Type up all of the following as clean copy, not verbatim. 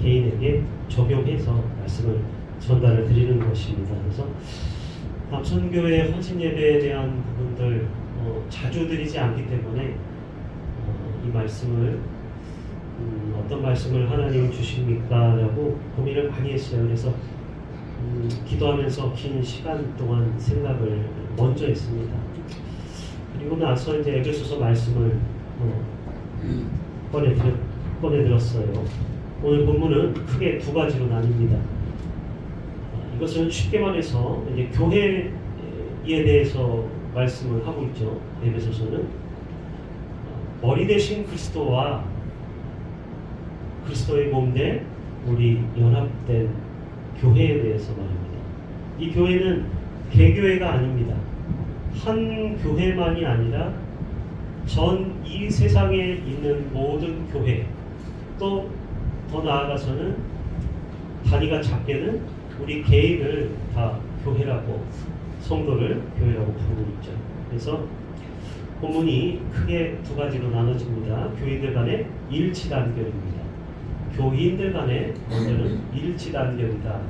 개인에게 적용해서 말씀을 전달을 드리는 것입니다. 그래서 남천교회 헌신 예배에 대한 부분들 자주 드리지 않기 때문에 이 말씀을 어떤 말씀을 하나님이 주십니까? 라고 고민을 많이 했어요. 그래서 기도하면서 긴 시간 동안 생각을 먼저 했습니다. 그리고 나서 이제 에베소서 말씀을 꺼내들었어요. 오늘 본문은 크게 두 가지로 나뉩니다. 이것은 쉽게 말해서 이제 교회에 대해서 말씀을 하고 있죠. 에베소서는 머리 대신 그리스도와 그리스도의 몸된 우리 연합된 교회에 대해서 말입니다. 이 교회는 개교회가 아닙니다. 한 교회만이 아니라 전 이 세상에 있는 모든 교회, 또 더 나아가서는 단위가 작게는 우리 개인을 다 교회라고, 성도를 교회라고 부르고 있죠. 그래서 본문이 크게 두 가지로 나눠집니다. 교인들 간의 일치단결입니다. 교인들 간의 먼저는 일치단결이다.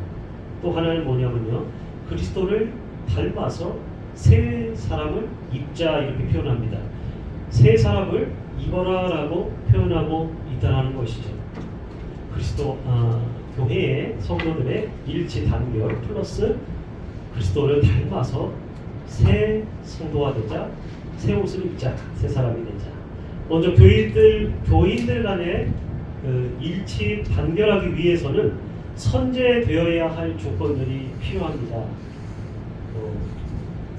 또 하나는 뭐냐면요, 그리스도를 닮아서 새 사람을 입자, 이렇게 표현합니다. 새 사람을 입어라 라고 표현하고 있다는 것이죠. 그리스도 교회의 성도들의 일치 단결 플러스 그리스도를 닮아서 새 성도가 되자, 새 옷을 입자, 새 사람이 되자. 먼저 교인들 간의 일치 단결하기 위해서는 선제되어야 할 조건들이 필요합니다.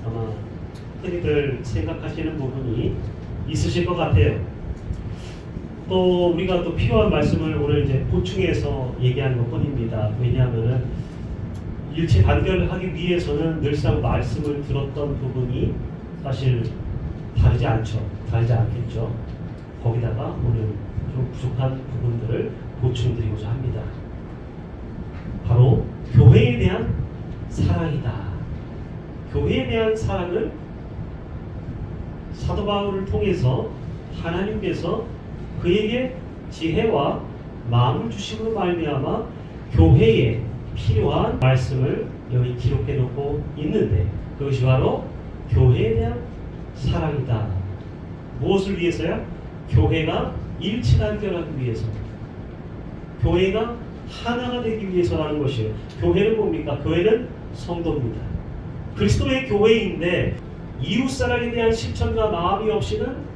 아마 흔히들 생각하시는 부분이 있으실 것 같아요. 또 우리가 또 필요한 말씀을 오늘 이제 보충해서 얘기하는 것뿐입니다. 왜냐하면은 일치 단결하기 위해서는 늘상 말씀을 들었던 부분이 사실 다르지 않겠죠. 거기다가 오늘 좀 부족한 부분들을 보충드리고자 합니다. 바로 교회에 대한 사랑이다. 교회에 대한 사랑을 사도 바울을 통해서 하나님께서 그에게 지혜와 마음을 주심으로 말미암아 교회에 필요한 말씀을 여기 기록해 놓고 있는데, 그것이 바로 교회에 대한 사랑이다. 무엇을 위해서야? 교회가 일치단결하기 위해서, 교회가 하나가 되기 위해서라는 것이에요. 교회는 뭡니까? 교회는 성도입니다. 그리스도의 교회인데 이웃사랑에 대한 실천과 마음이 없이는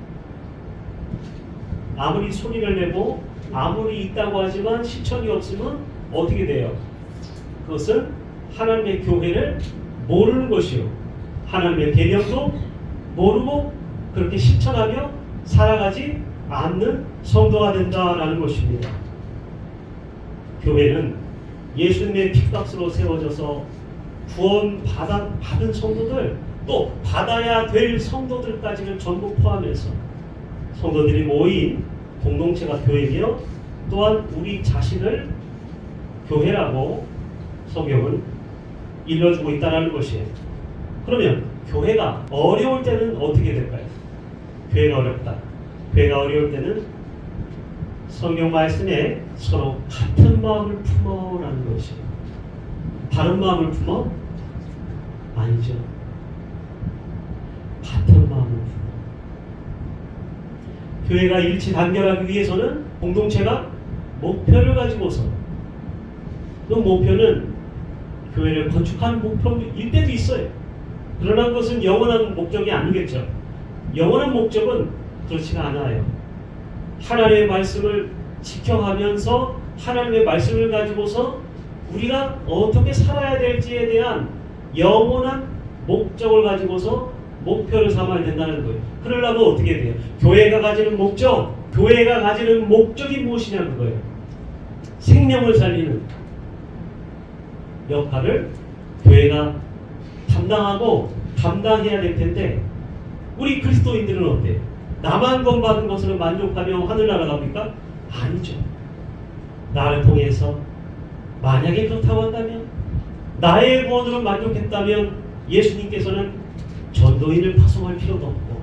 아무리 소리를 내고 아무리 있다고 하지만 실천이 없으면 어떻게 돼요? 그것은 하나님의 교회를 모르는 것이요, 하나님의 계명도 모르고 그렇게 실천하며 살아가지 않는 성도가 된다라는 것입니다. 교회는 예수님의 핏값으로 세워져서 구원 받은 성도들, 또 받아야 될 성도들까지를 전부 포함해서 성도들이 모인 공동체가 교회이며, 또한 우리 자신을 교회라고 성경은 일러주고 있다는 것이에요. 그러면 교회가 어려울 때는 어떻게 될까요? 교회가 어렵다. 교회가 어려울 때는 성경 말씀에 서로 같은 마음을 품어라는 것이에요. 다른 마음을 품어? 아니죠. 같은 마음을 품어. 교회가 일치 단결하기 위해서는 공동체가 목표를 가지고서, 그 목표는 교회를 건축하는 목표일 때도 있어요. 그러나 그것은 영원한 목적이 아니겠죠. 영원한 목적은 그렇지가 않아요. 하나님의 말씀을 지켜가면서 하나님의 말씀을 가지고서 우리가 어떻게 살아야 될지에 대한 영원한 목적을 가지고서 목표를 삼아야 된다는 거예요. 그러려면 어떻게 돼요? 교회가 가지는 목적이 무엇이냐는 거예요. 생명을 살리는 역할을 교회가 담당해야 될 텐데, 우리 그리스도인들은 어때요? 나만 구원받은 것으로 만족하며 하늘나라 갑니까? 아니죠. 나를 통해서 만약에 그렇다고 한다면, 나의 구원으로 만족했다면 예수님께서는 전도인을 파송할 필요도 없고,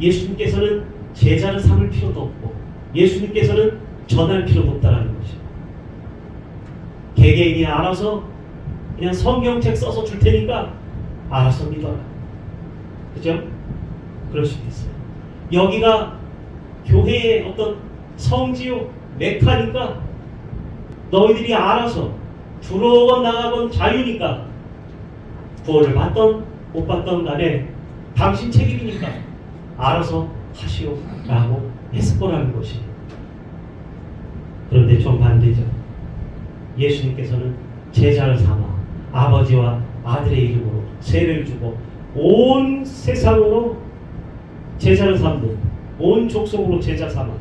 예수님께서는 제자를 삼을 필요도 없고, 예수님께서는 전할 필요도 없다는 것이죠. 개개인이 알아서 그냥 성경책 써서 줄 테니까 알아서 믿어라. 그죠? 그럴 수도 있어요. 여기가 교회의 어떤 성지요 메카니까 너희들이 알아서 들어오건 나가건 자유니까 구원을 받던 못 받던 간에 당신 책임이니까 알아서 하시오 라고 했을 거라는 것이. 그런데 좀 반대죠. 예수님께서는 제자를 삼아 아버지와 아들의 이름으로 세례를 주고 온 세상으로 제자를 삼는, 온 족속으로 제자 삼아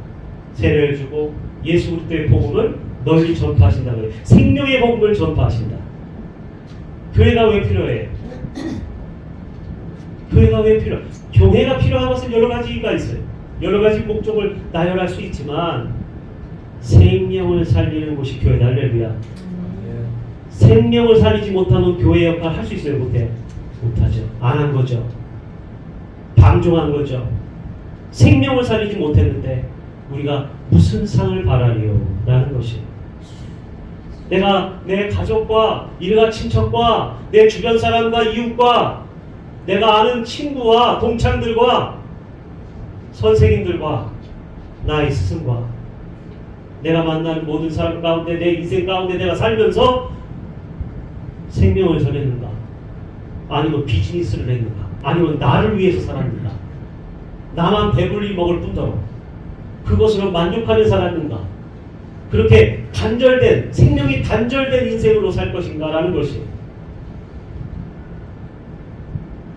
세례를 주고 예수 그리스도의 복음을 널리 전파하신다 그래요. 생명의 복음을 전파하신다. 교회가 왜 필요해? 교회가 왜 필요해? 교회가 필요한 것은 여러 가지가 있어요. 여러 가지 목적을 나열할 수 있지만 생명을 살리는 곳이 교회다. 할렐루야. 생명을 살리지 못하면 교회 역할 할 수 있어요? 못해요? 못하죠. 안 한 거죠. 방종한 거죠. 생명을 살리지 못했는데 우리가 무슨 상을 바라리요? 라는 것이. 내가 내 가족과 일가 친척과 내 주변 사람과 이웃과 내가 아는 친구와 동창들과 선생님들과 나의 스승과 내가 만나는 모든 사람 가운데 내 인생 가운데 내가 살면서 생명을 전했는가? 아니면 비즈니스를 했는가? 아니면 나를 위해서 살았는가? 나만 배불리 먹을 뿐더러 그것으로 만족하며 살았는가? 그렇게 단절된, 생명이 단절된 인생으로 살 것인가? 라는 것이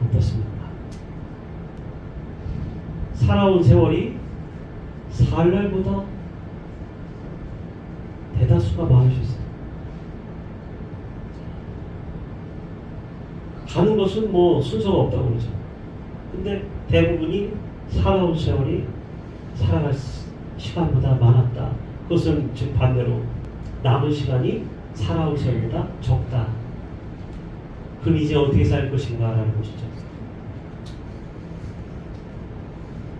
어떻습니까? 살아온 세월이 살 날보다 대다수가 많으셨어요. 가는 것은 뭐 순서가 없다고 그러죠. 근데 대부분이 살아온 세월이 살아갈 시간보다 많았다. 그것은 즉 반대로 남은 시간이 살아온 세월보다 적다. 그럼 이제 어떻게 살 것인가라는 것이죠.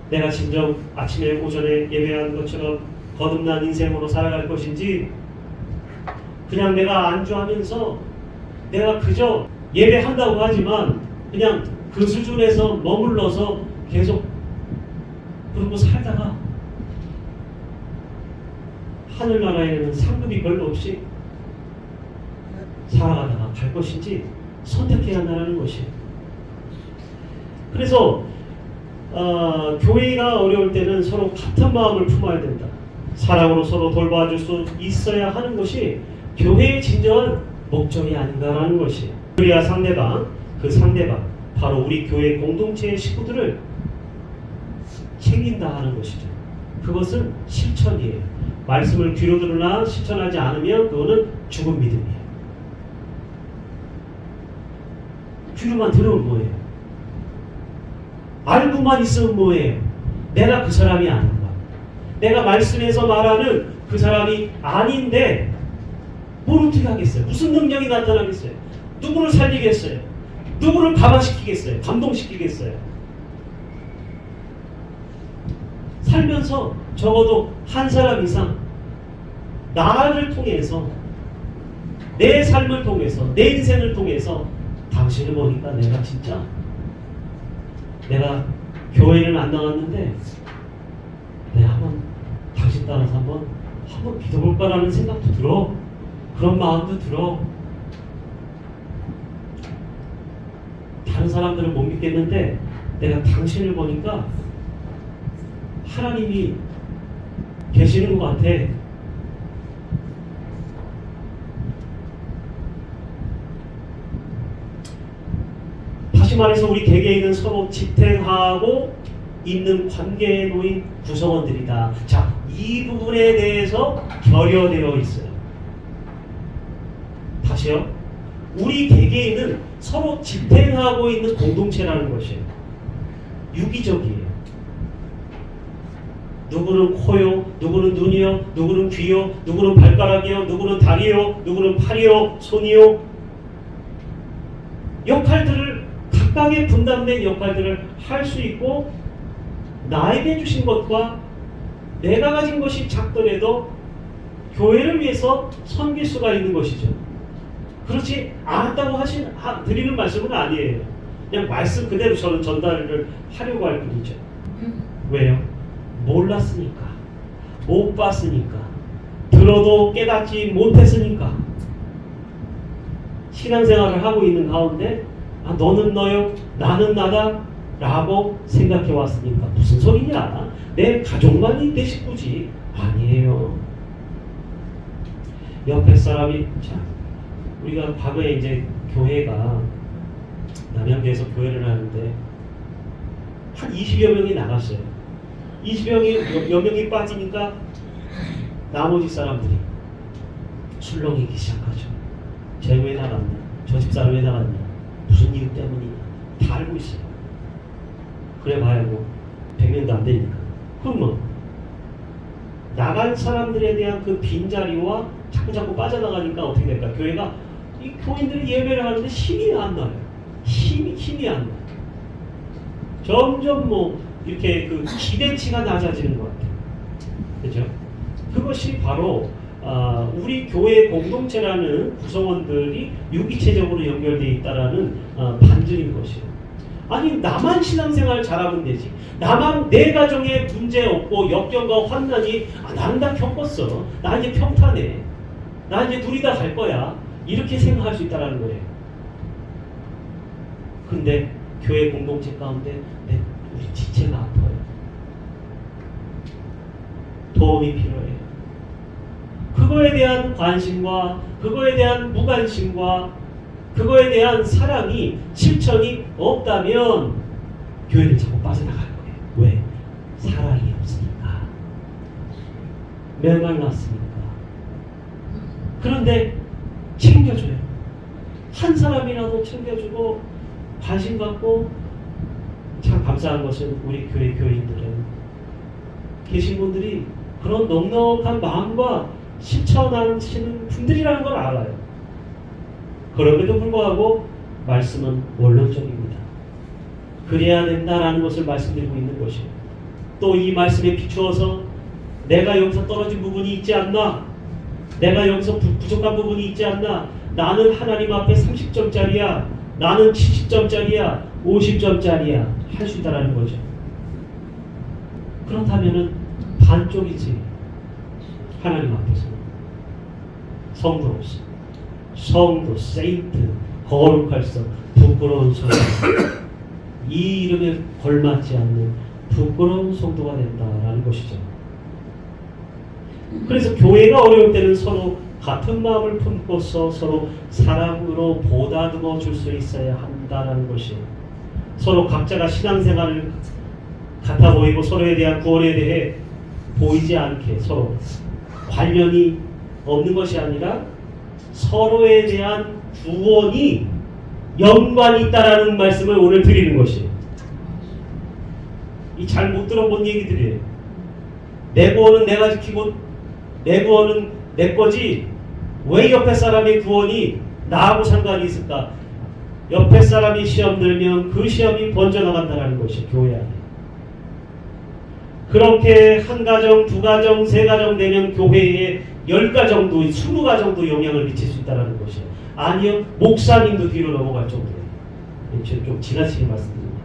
내가 진정 아침에 오전에 예배한 것처럼 거듭난 인생으로 살아갈 것인지 그냥 내가 안주하면서 내가 그저 예배한다고 하지만 그냥 그 수준에서 머물러서 계속 그러고 살다가 하늘나라에는 상급이 별로 없이 살아가다가 갈 것인지 선택해야 한다는 것이에요. 그래서 교회가 어려울 때는 서로 같은 마음을 품어야 된다. 사랑으로 서로 돌봐줄 수 있어야 하는 것이 교회의 진정한 목적이 아닌가라는 것이에요. 그래야 상대방, 그 상대방 바로 우리 교회 공동체의 식구들을 챙긴다 하는 것이죠. 그것은 실천이에요. 말씀을 귀로 들으나 실천하지 않으면 그거는 죽은 믿음이에요. 귀로만 들으면 뭐예요? 알고만 있으면 뭐예요? 내가 그 사람이 아닌가? 내가 말씀에서 말하는 그 사람이 아닌데 뭘 어떻게 하겠어요? 무슨 능력이 나타나겠어요? 누구를 살리겠어요? 누구를 감화시키겠어요? 감동시키겠어요? 살면서 적어도 한 사람 이상 나를 통해서 내 삶을 통해서 내 인생을 통해서 당신을 보니까 내가 진짜 내가 교회는 안 나왔는데 내가 한번 당신 따라서 한번 믿어볼까라는 생각도 들어. 그런 마음도 들어. 다른 사람들은 못 믿겠는데 내가 당신을 보니까 하나님이 계시는 것 같아. 다시 말해서 우리 개개인은 서로 지탱하고 있는 관계에 놓인 구성원들이다. 자, 이 부분에 대해서 결여되어 있어요. 다시요. 우리 개개인은 서로 지탱하고 있는 공동체라는 것이에요. 유기적이에요. 누구는 코요, 누구는 눈이요, 누구는 귀요, 누구는 발가락이요, 누구는 다리요, 누구는 팔이요, 손이요. 역할들을 각각의 분담된 역할들을 할 수 있고 나에게 주신 것과 내가 가진 것이 작더라도 교회를 위해서 섬길 수가 있는 것이죠. 그렇지 않았다고 드리는 말씀은 아니에요. 그냥 말씀 그대로 저는 전달을 하려고 할 뿐이죠. 왜요? 몰랐으니까, 못 봤으니까, 들어도 깨닫지 못했으니까. 신앙생활을 하고 있는 가운데 너는 너요, 나는 나다 라고 생각해 왔으니까 무슨 소리냐? 내 가족만이 내 식구지. 아니에요. 옆에 사람이, 자, 우리가 과거에 이제 교회가 남양주에서 교회를 하는데 한 20여 명이 나갔어요. 20여 명이 빠지니까 나머지 사람들이 술렁이기 시작하죠. 쟤 왜 나갔냐? 저 집사람 왜 나갔냐? 무슨 이유 때문이냐? 다 알고 있어요. 그래 봐야 뭐 100명도 안 되니까. 그럼 뭐 나간 사람들에 대한 그 빈자리와 자꾸 빠져나가니까 어떻게 될까? 교회가 이 교인들이 예배를 하는데 힘이 안 나요. 힘이 안 나요. 점점 뭐 이렇게 그 기대치가 낮아지는 것 같아요. 그렇죠? 그것이 바로 우리 교회 공동체라는 구성원들이 유기체적으로 연결되어 있다라는 반증인 것이에요. 아니 나만 신앙생활 잘하면 되지. 나만 내 가정에 문제 없고 역경과 환난이 나는 다 겪었어. 나 이제 평탄해. 나 이제 둘이 다 갈 거야. 이렇게 생각할 수 있다는 거예요. 근데 교회 공동체 가운데 우리 지체가 아파요. 도움이 필요해요. 그거에 대한 관심과 그거에 대한 무관심과 그거에 대한 사랑이 실천이 없다면 교회를 자꾸 빠져나갈 거예요. 왜? 사랑이 없으니까. 메말랐으니까. 그런데 챙겨줘요. 한 사람이라도 챙겨주고 관심 갖고. 참 감사한 것은 우리 교회 교인들은 계신 분들이 그런 넉넉한 마음과 실천하시는 분들이라는 걸 알아요. 그럼에도 불구하고 말씀은 원론적입니다. 그래야 된다라는 것을 말씀드리고 있는 것이에요. 또 이 말씀에 비추어서 내가 여기서 떨어진 부분이 있지 않나? 내가 여기서 부족한 부분이 있지 않나? 나는 하나님 앞에 30점짜리야. 나는 70점짜리야. 50점짜리야. 할 수 있다라는 거죠. 그렇다면은 반쪽이지. 하나님 앞에서는 성도로서 성도, 세인트, 거룩할 성, 부끄러운 성도, 이 이름에 걸맞지 않는 부끄러운 성도가 된다라는 것이죠. 그래서 교회가 어려울 때는 서로 같은 마음을 품고서 서로 사랑으로 보다듬어 줄 수 있어야 한다라는 것이에요. 서로 각자가 신앙생활을 같아 보이고 서로에 대한 구원에 대해 보이지 않게 서로 관련이 없는 것이 아니라 서로에 대한 구원이 연관이 있다라는 말씀을 오늘 드리는 것이에요. 이 잘 못 들어본 얘기들이에요. 내 구원은 내가 지키고 내 구원은 내 거지 왜 옆에 사람의 구원이 나하고 상관이 있을까? 옆에 사람이 시험 들면 그 시험이 번져나간다는 것이 교회 안에. 그렇게 한 가정, 두 가정, 세 가정 되면 교회에 10가정도, 20가정도 영향을 미칠 수 있다는 것이에요. 아니요, 목사님도 뒤로 넘어갈 정도예요. 좀 지나치게 말씀드립니다.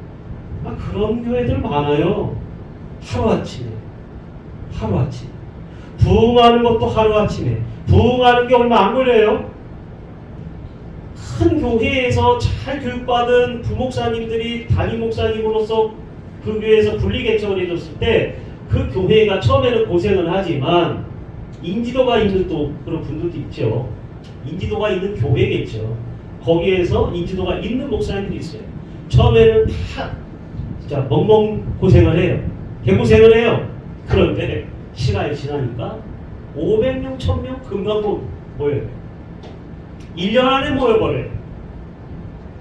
그런 교회들 많아요. 하루아침에. 부흥하는 것도 하루아침에. 부흥하는 게 얼마 안 걸려요. 큰 교회에서 잘 교육받은 부목사님들이 담임 목사님으로서 그 교회에서 분리 개척을 해줬을 때 그 교회가 처음에는 고생을 하지만 인지도가 있는 또 그런 분들도 있죠. 인지도가 있는 교회겠죠. 거기에서 인지도가 있는 목사님들이 있어요. 처음에는 다 진짜 멍멍 고생을 해요. 개고생을 해요. 그런데 시간이 지나니까 500명, 1000명 금방 모여요. 1년 안에 모여버려요.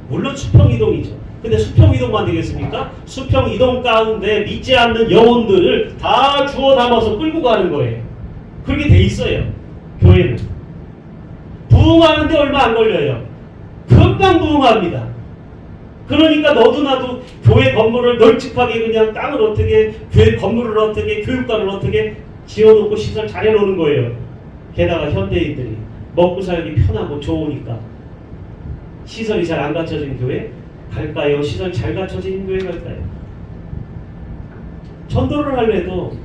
물론 수평이동이죠. 근데 수평이동만 되겠습니까? 수평이동 가운데 믿지 않는 영혼들을 다 주워 담아서 끌고 가는 거예요. 그렇게 돼 있어요. 교회는. 부흥하는데 얼마 안 걸려요. 금방 부흥합니다. 그러니까 너도 나도 교회 건물을 널찍하게 그냥 땅을 어떻게, 교회 건물을 어떻게, 교육관을 어떻게 지어놓고 시설 잘 해놓는 거예요. 게다가 현대인들이 먹고 살기 편하고 좋으니까 시설이 잘 안 갖춰진 교회 갈까요? 시설 잘 갖춰진 교회 갈까요? 전도를 하려도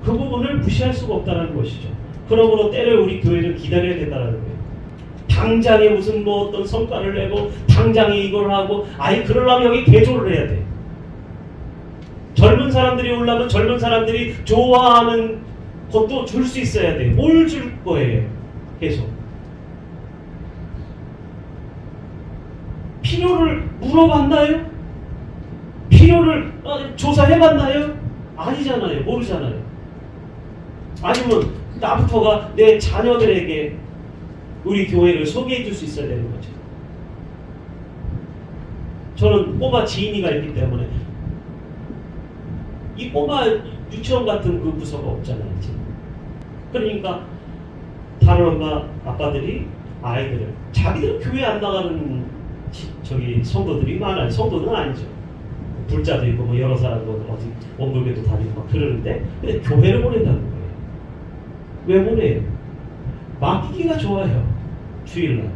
그 부분을 무시할 수가 없다는 것이죠. 그러므로 때를 우리 교회는 기다려야 된다는 거예요. 당장에 무슨 뭐 어떤 성과를 내고 당장에 이걸 하고 아예 그러려면 여기 개조를 해야 돼. 젊은 사람들이 오려면 젊은 사람들이 좋아하는 것도 줄 수 있어야 돼. 뭘 줄 거예요? 계속. 필요를 물어봤나요? 필요를 조사해봤나요? 아니잖아요. 모르잖아요. 아니면 나부터가 내 자녀들에게 우리 교회를 소개해 줄 수 있어야 되는 거죠. 저는 꼬마 지인이가 있기 때문에 이 꼬마 유치원 같은 그 부서가 없잖아요. 지금. 그러니까 다른 엄마 아빠들이 아이들을 자기들은 교회 안 나가는 저기 성도들이 많아요. 성도는 아니죠. 불자도 있고 뭐 여러 사람도 어디 원불교도 다니고 막 그러는데 근데 교회를 보낸다는 거예요. 왜 보내요? 맡기기가 좋아요. 주일날.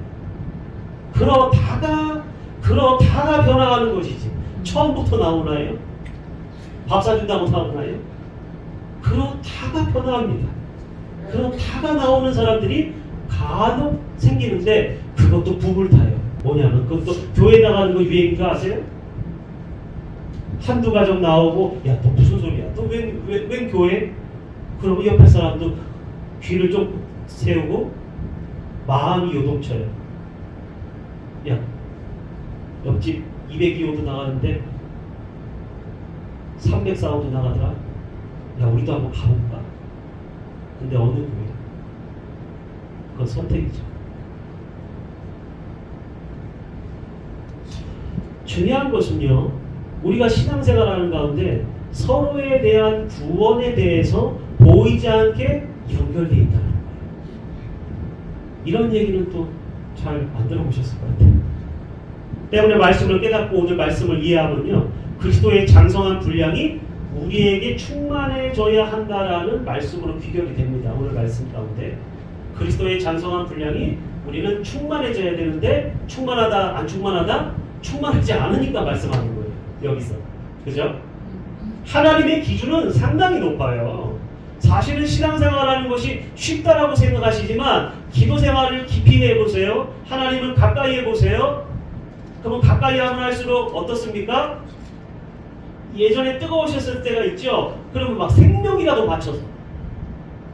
그러다가 변화가는 것이지. 처음부터 나오나요? 밥 사준다고 나오나요? 그러다가 변화합니다. 그러다가 나오는 사람들이 간혹 생기는데 그것도 붐을 타요. 뭐냐면 그것도 교회 나가는 거 유행인 거 아세요? 한두 가정 나오고 야 너 무슨 소리야? 너 웬 교회? 그러면 옆에 사람도 귀를 좀 세우고 마음이 요동쳐요. 야 옆집 202호도 나가는데 304호도 나가더라. 야 우리도 한번 가볼까? 근데 어느 교회? 그건 선택이죠. 중요한 것은요. 우리가 신앙생활하는 가운데 서로에 대한 구원에 대해서 보이지 않게 연결되어 있다는 거예요. 이런 얘기는 또 잘 안 들어보셨을 것 같아요. 때문에 말씀을 깨닫고 오늘 말씀을 이해하면요. 그리스도의 장성한 분량이 우리에게 충만해져야 한다라는 말씀으로 귀결이 됩니다. 오늘 말씀 가운데 그리스도의 장성한 분량이 우리는 충만해져야 되는데 충만하다 안 충만하다? 충만하지 않으니까 말씀하는 거예요. 여기서. 그죠? 하나님의 기준은 상당히 높아요. 사실은 신앙생활하는 것이 쉽다라고 생각하시지만 기도생활을 깊이 해보세요. 하나님을 가까이 해보세요. 그러면 가까이 하면 할수록 어떻습니까? 예전에 뜨거우셨을 때가 있죠. 그러면 막 생명이라도 바쳐서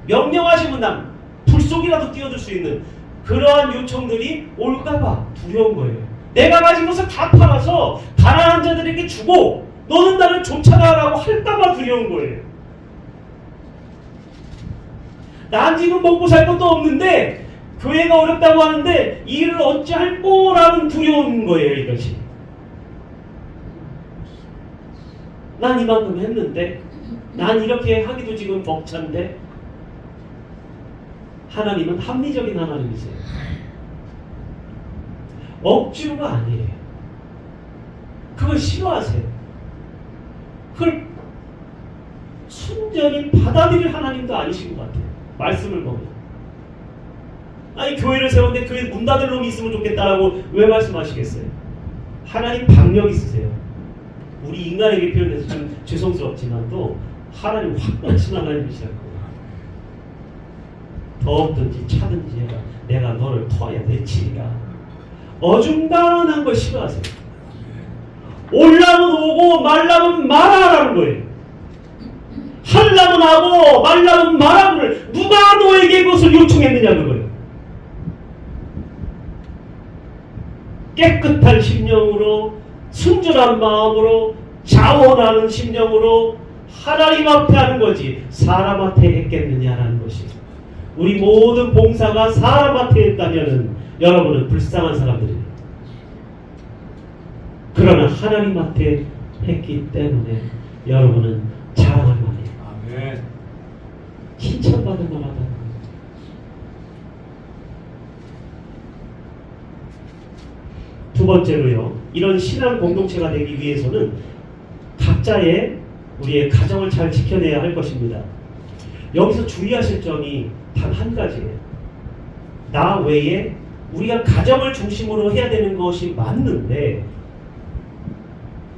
명령하시면 난 불속이라도 뛰어들 수 있는 그러한 요청들이 올까봐 두려운 거예요. 내가 가진 것을 다 팔아서 가난한 자들에게 주고 너는 나를 쫓아가라고 할까봐 두려운 거예요. 난 지금 먹고 살 것도 없는데 교회가 어렵다고 하는데 이 일을 어찌할 거라는 두려운 거예요. 이것이. 난 이만큼 했는데 난 이렇게 하기도 지금 벅찬데 하나님은 합리적인 하나님이세요. 억지로가 아니에요. 그걸 싫어하세요. 그걸 순전히 받아들일 하나님도 아니신 것 같아요. 말씀을 보면. 아니 교회를 세웠는데 교회 문 닫을 놈이 있으면 좋겠다라고 왜 말씀하시겠어요? 하나님 박력 있으세요. 우리 인간에게 표현해서 좀 죄송스럽지만 또 하나님 확고하신 하나님이시라고. 덥든지 차든지 해라. 내가 너를 터야 내치리라. 어중간한 걸 싫어하세요. 올라면 오고 말라면 말하라는 거예요. 하려면 하고 말라면 말하고를 누가 너에게 그것을 요청했느냐 그거예요. 깨끗한 심령으로 순전한 마음으로 자원하는 심령으로 하나님 앞에 하는 거지 사람한테 했겠느냐라는 것이. 우리 모든 봉사가 사람한테 했다면 여러분은 불쌍한 사람들이에요. 그러나 하나님한테 했기 때문에 여러분은 자랑할 만해요. 아멘. 칭찬받을 만하다는 거예요. 두 번째로요. 이런 신앙 공동체가 되기 위해서는 각자의 우리의 가정을 잘 지켜내야 할 것입니다. 여기서 주의하실 점이 단 한 가지예요. 나 외에 우리가 가정을 중심으로 해야 되는 것이 맞는데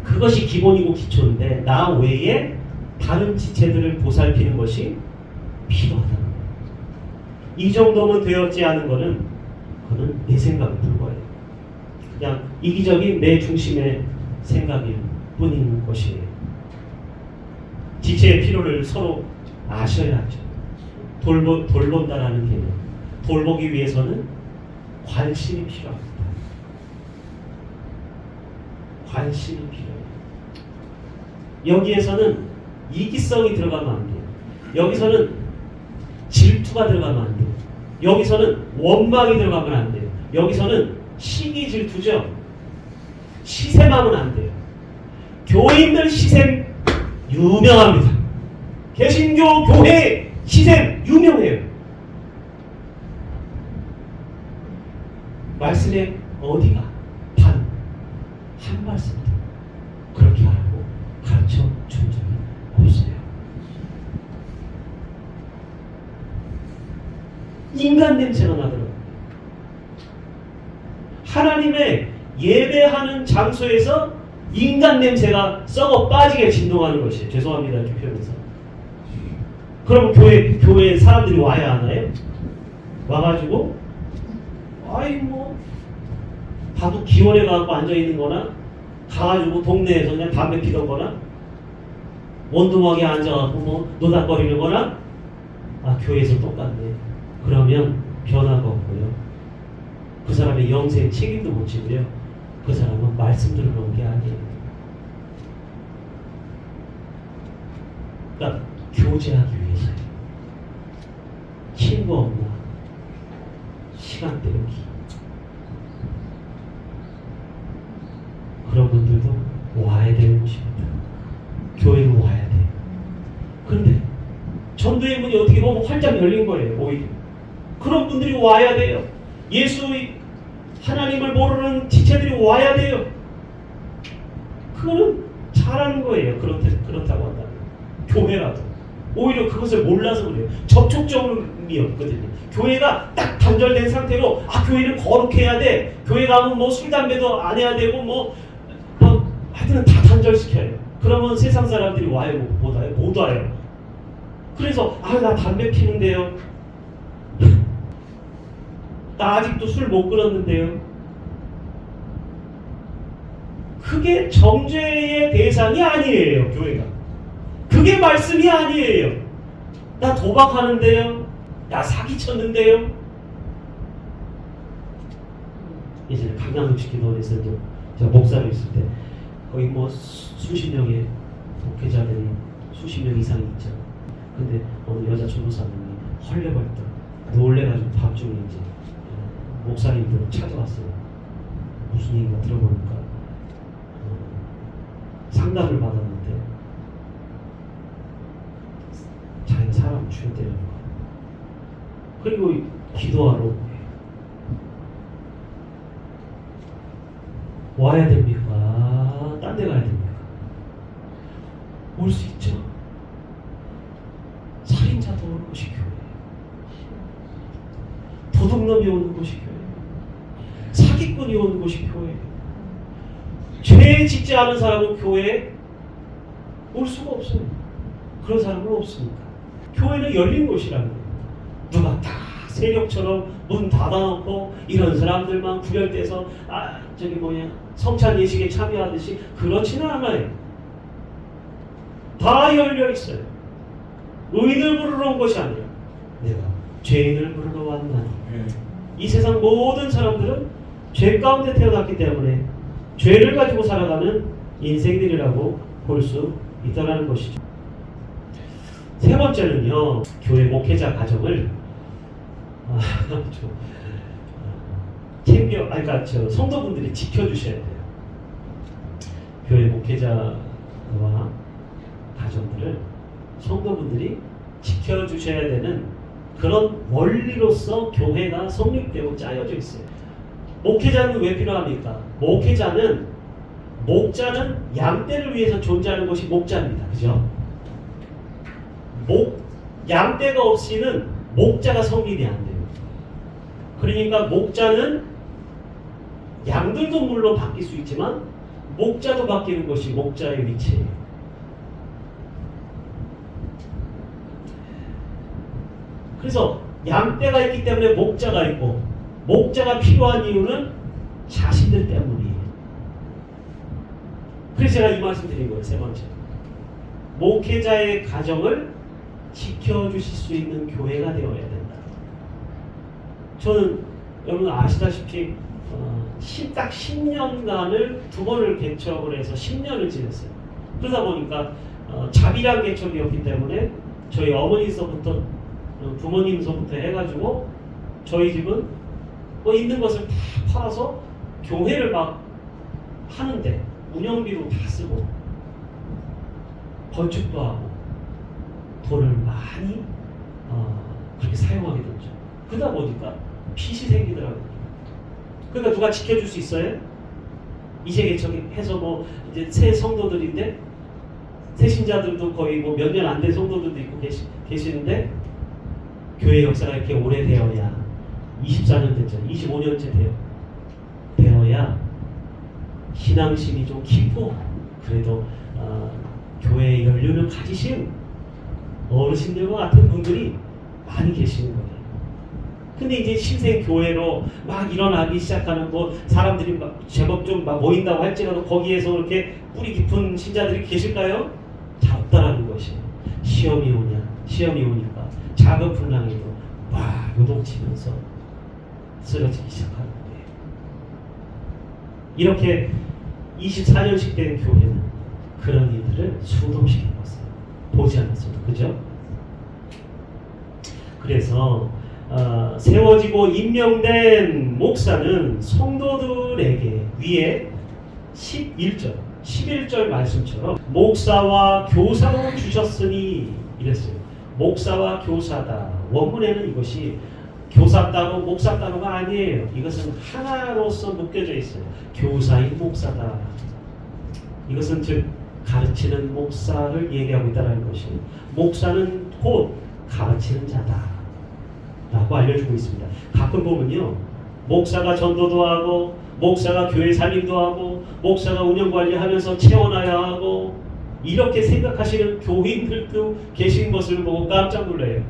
그것이 기본이고 기초인데 나 외에 다른 지체들을 보살피는 것이 필요하다는 거예요. 이 정도면 되었지 않은 거는 그거는 내 생각일 뿐이에요. 그냥 이기적인 내 중심의 생각일 뿐인 것이에요. 지체의 필요를 서로 아셔야죠. 돌본다라는 개념. 돌보기 위해서는 관심이 필요합니다. 관심이 필요해요. 여기에서는 이기성이 들어가면 안 돼요. 여기서는 질투가 들어가면 안 돼요. 여기서는 원망이 들어가면 안 돼요. 여기서는 시기 질투죠. 시샘하면 안 돼요. 교인들 시샘 유명합니다. 개신교 교회 시샘 유명해요. 말씀에 어디가 단 한 말씀도 그렇게 하라고 가르쳐 준 적이 없어요. 인간 냄새가 나더라고요. 하나님의 예배하는 장소에서 인간 냄새가 썩어 빠지게 진동하는 것이에요. 죄송합니다. 이렇게 표현해서. 그럼 교회에 사람들이 와야 하나요? 와가지고 아이 뭐 다도 기원해 가지고 앉아 있는 거나 가가지고 동네에서 그냥 담배 피던 거나 원두막에 앉아가지고 뭐 노닥거리는 거나 교회에서 똑같네. 그러면 변화가 없고요. 그 사람의 영생 책임도 못 지고요. 그 사람은 말씀 들어놓은 게 아니에요. 그러니까 교제하기 위해서요. 친구 없나? 시간 때우기. 그런 분들도 와야 되는 것입니다. 교회로 와야 돼요. 그런데 전도의 문이 어떻게 보면 활짝 열린 거예요. 오히려. 그런 분들이 와야 돼요. 예수의 하나님을 모르는 지체들이 와야 돼요. 그거는 잘하는 거예요. 그렇다고 한다면. 교회라도. 오히려 그것을 몰라서 그래요. 접촉점이 없거든요. 교회가 딱 단절된 상태로 교회는 거룩해야 돼. 교회 가면 뭐 술, 담배도 안 해야 되고 하여튼 다 단절시켜요. 그러면 세상 사람들이 와요? 못 와요? 못 와요. 그래서 나 담배 피는데요. 나 아직도 술 못 끊었는데요. 그게 정죄의 대상이 아니에요. 교회가. 그게 말씀이 아니에요. 나 도박하는데요. 나 사기쳤는데요. 예전에 강남음식 기도원에서도 제가 목사로 있을 때 거의 뭐 수십 명의 목회자들이 수십 명 이상이 있죠. 근데 어느 여자 전도사님이 헐레벌떡 놀래가지고 밤중에 이제 목사님들 찾아왔어요. 무슨 얘기가 들어보니까 상담을 받았는데 자기가 사람 죽였대요. 그리고 기도하러 온 거예요. 와야 됩니까? 딴 데 가야 됩니까? 올 수 있죠. 살인자도 오는 곳이 교회예요. 도둑놈이 오는 곳이 교회예요. 사기꾼이 오는 곳이 교회예요. 죄 짓지 않은 사람은 교회에 올 수가 없어요. 그런 사람은 없으니까. 교회는 열린 곳이라는 거예요. 누가 다 세력처럼 문 닫아놓고 이런 사람들만 구별돼서 성찬 예식에 참여하듯이 그렇지는 않아요. 다 열려 있어요. 의인을 부르러 온 것이 아니라 내가 죄인을 부르러 왔나니. 이 세상 모든 사람들은 죄 가운데 태어났기 때문에 죄를 가지고 살아가는 인생들이라고 볼 수 있다는 것이죠. 세 번째는요, 교회 목회자 가정을 성도분들이 지켜주셔야 돼요. 교회 목회자와 가정들을 성도분들이 지켜주셔야 되는 그런 원리로서 교회가 성립되고 짜여져 있어요. 목회자는 왜 필요합니까? 목자는 양떼를 위해서 존재하는 것이 목자입니다. 그죠? 양떼가 없이는 목자가 성립이 안 돼요. 그러니까 목자는 양들도 물론 바뀔 수 있지만 목자도 바뀌는 것이 목자의 위치예요. 그래서 양떼가 있기 때문에 목자가 있고 목자가 필요한 이유는 자신들 때문이에요. 그래서 제가 이 말씀 드린 거예요. 세 번째, 목회자의 가정을 지켜주실 수 있는 교회가 되어야 된다. 저는 여러분 아시다시피 딱 10년간을 두 번을 개척을 해서 10년을 지냈어요. 그러다 보니까 자비랑 개척이었기 때문에 저희 어머니서부터 부모님서부터 해가지고 저희 집은 뭐 있는 것을 다 팔아서 교회를 막 하는데 운영비로 다 쓰고 건축도 하고 돈을 많이 그렇게 사용하게 됐죠. 그러다 보니까 핏이 생기더라고요. 그러니까 누가 지켜줄 수 있어요? 이세 개척해서 뭐 이제 새 성도들인데 새 신자들도 거의 뭐 몇 년 안 된 성도들도 있고 계시는데 교회 역사가 이렇게 오래되어야 24년 됐죠. 25년째 되어야 신앙심이 좀 깊고 그래도 교회의 연륜을 가지신 어르신들과 같은 분들이 많이 계시는 거예요. 근데 이제 신생 교회로 막 일어나기 시작하는 뭐 사람들이 막 제법 좀 막 모인다고 할지라도 거기에서 그렇게 뿌리 깊은 신자들이 계실까요? 잘 없다라는 것이에요. 시험이 오니까 작은 풍랑에도 막 요동치면서 쓰러지기 시작하는 거예요. 이렇게 24년씩 된 교회는 그런 일들을 수동식 해봤어요. 보지 않았어도. 그죠? 그래서 세워지고 임명된 목사는 성도들에게 위에 11절 말씀처럼 목사와 교사로 주셨으니 이랬어요. 목사와 교사다. 원문에는 이것이 교사 따로 목사 따로가 아니에요. 이것은 하나로서 묶여져 있어요. 교사인 목사다. 이것은 즉 가르치는 목사를 얘기하고 있다는 것이 목사는 곧 가르치는 자다 라고 알려주고 있습니다. 가끔 보면요, 목사가 전도도 하고 목사가 교회 살림도 하고 목사가 운영관리하면서 채워놔야 하고 이렇게 생각하시는 교인들도 계신 것을 보고 깜짝 놀라요.